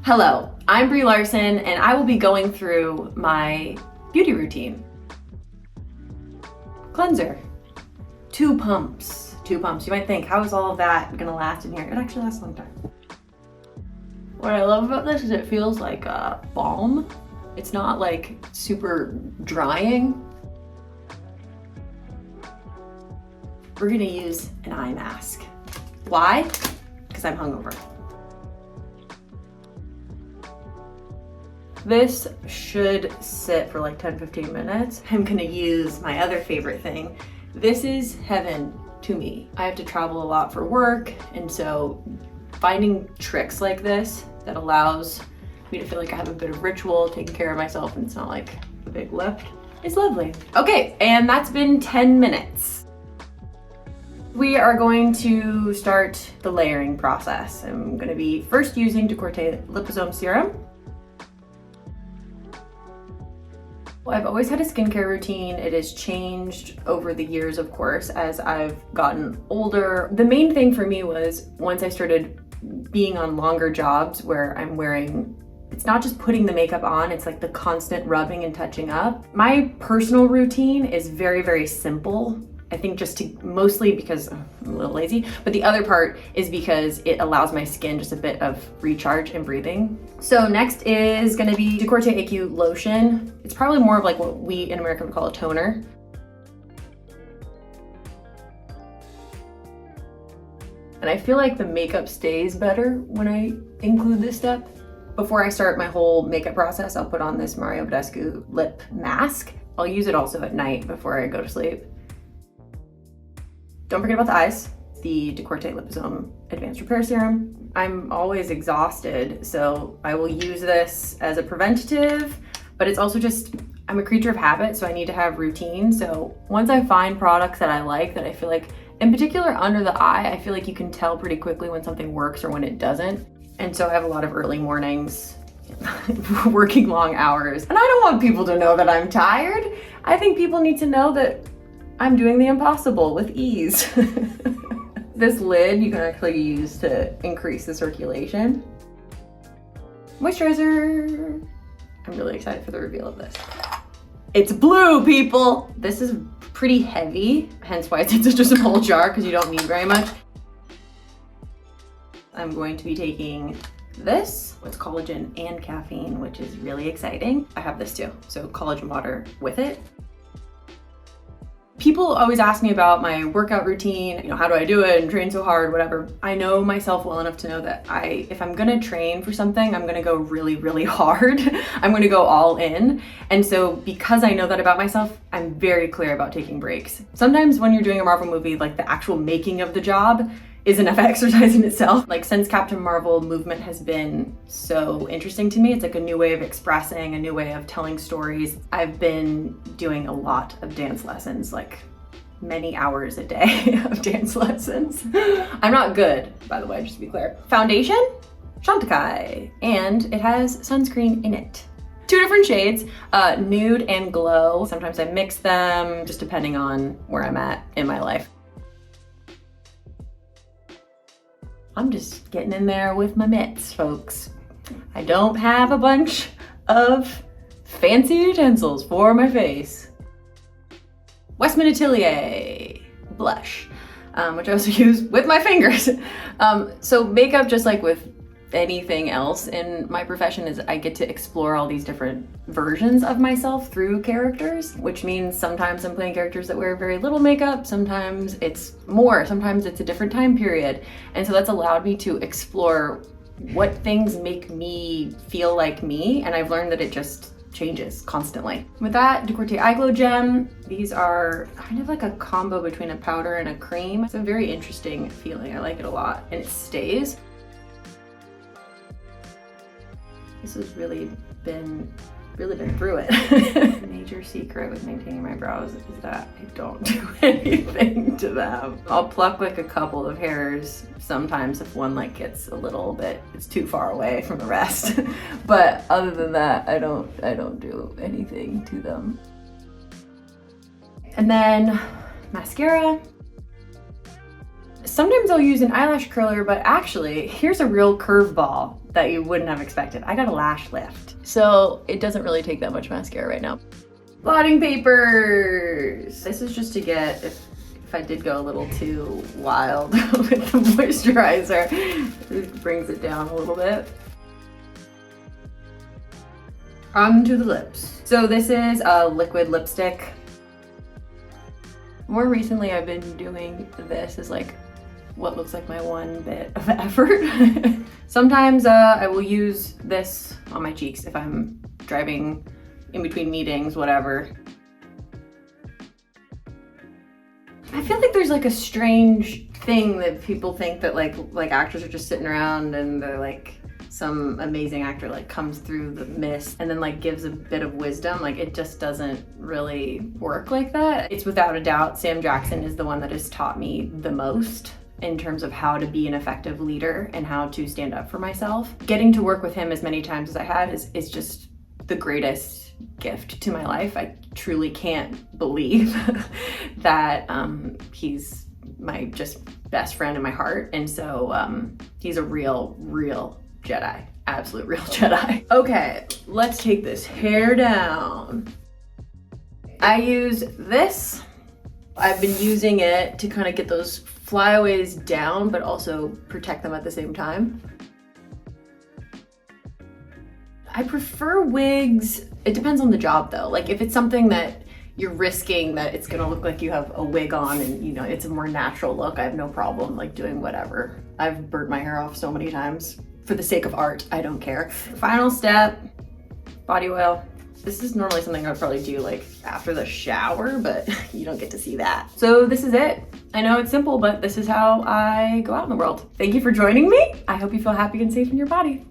Hello, I'm Brie Larson and I will be going through my beauty routine. Cleanser, 2 pumps. You might think, how is all of that gonna last in here? It actually lasts a long time. What I love about this is it feels like a balm. It's not like super drying. We're gonna use an eye mask. Why? Because I'm hungover. This should sit for like 10-15 minutes. I'm gonna use my other favorite thing. This is heaven to me. I have to travel a lot for work, and so finding tricks like this that allows me to feel like I have a bit of ritual, taking care of myself, and it's not like a big lift, is lovely. Okay, and that's been 10 minutes. We are going to start the layering process. I'm gonna be first using Décolleté Liposome Serum. I've always had a skincare routine. It has changed over the years, of course, as I've gotten older. The main thing for me was once I started being on longer jobs where I'm wearing, it's not just putting the makeup on, it's like the constant rubbing and touching up. My personal routine is very, very simple. I think just to, mostly because I'm a little lazy, but the other part is because it allows my skin just a bit of recharge and breathing. So next is gonna be Décolleté AQ lotion. It's probably more of like what we in America would call a toner. And I feel like the makeup stays better when I include this step. Before I start my whole makeup process, I'll put on this Mario Badescu lip mask. I'll use it also at night before I go to sleep. Don't forget about the eyes, the Décolleté Liposome Advanced Repair Serum. I'm always exhausted, so I will use this as a preventative, but it's also just, I'm a creature of habit, so I need to have routine. So once I find products that I like, that I feel like, in particular under the eye, I feel like you can tell pretty quickly when something works or when it doesn't. And so I have a lot of early mornings, working long hours. And I don't want people to know that I'm tired. I think people need to know that I'm doing the impossible with ease. This lid you can actually use to increase the circulation. Moisturizer. I'm really excited for the reveal of this. It's blue, people! This is pretty heavy, hence why it's in such a small jar, because you don't need very much. I'm going to be taking this, it's collagen and caffeine, which is really exciting. I have this too, so collagen water with it. People always ask me about my workout routine, how do I do it and train so hard, whatever. I know myself well enough to know that if I'm gonna train for something, I'm gonna go really, really hard. I'm gonna go all in. And so because I know that about myself, I'm very clear about taking breaks. Sometimes when you're doing a Marvel movie, like the actual making of the job is enough exercise in itself. Like since Captain Marvel, movement has been so interesting to me. It's like a new way of expressing, a new way of telling stories. I've been doing a lot of dance lessons, like many hours a day of dance lessons. I'm not good, by the way, just to be clear. Foundation, Chantecaille, and it has sunscreen in it. 2 different shades, nude and glow. Sometimes I mix them, just depending on where I'm at in my life. I'm just getting in there with my mitts, folks. I don't have a bunch of fancy utensils for my face. Westman Atelier blush, which I also use with my fingers. So makeup, just like with anything else in my profession, is I get to explore all these different versions of myself through characters, which means sometimes I'm playing characters that wear very little makeup, sometimes it's more, sometimes it's a different time period. And so that's allowed me to explore what things make me feel like me, and I've learned that it just changes constantly. With that, Décolleté Eye Glow Gem. These are kind of like a combo between a powder and a cream. It's a very interesting feeling. I like it a lot, and it stays. This has really been through it. Major secret with maintaining my brows is that I don't do anything to them. I'll pluck like a couple of hairs sometimes if one like gets a little bit, it's too far away from the rest. But other than that, I don't do anything to them. And then mascara. Sometimes I'll use an eyelash curler, but actually, here's a real curveball that you wouldn't have expected. I got a lash lift. So it doesn't really take that much mascara right now. Blotting papers. This is just to get, if I did go a little too wild with the moisturizer, it brings it down a little bit. Onto the lips. So this is a liquid lipstick. More recently, I've been doing this as like what looks like my one bit of effort. Sometimes I will use this on my cheeks if I'm driving in between meetings, whatever. I feel like there's like a strange thing that people think that like actors are just sitting around and they're like, some amazing actor like comes through the mist and then like gives a bit of wisdom. Like it just doesn't really work like that. It's without a doubt Sam Jackson is the one that has taught me the most in terms of how to be an effective leader and how to stand up for myself. Getting to work with him as many times as I have is just the greatest gift to my life. I truly can't believe that he's my just best friend in my heart. And so he's a real Jedi, absolute real Jedi. Okay, let's take this hair down. I use this. I've been using it to kind of get those flyaways down, but also protect them at the same time. I prefer wigs. It depends on the job though. Like if it's something that you're risking that it's gonna look like you have a wig on and you know it's a more natural look, I have no problem like doing whatever. I've burnt my hair off so many times. For the sake of art, I don't care. Final step, body oil. This is normally something I would probably do like after the shower, but you don't get to see that. So this is it. I know it's simple, but this is how I go out in the world. Thank you for joining me. I hope you feel happy and safe in your body.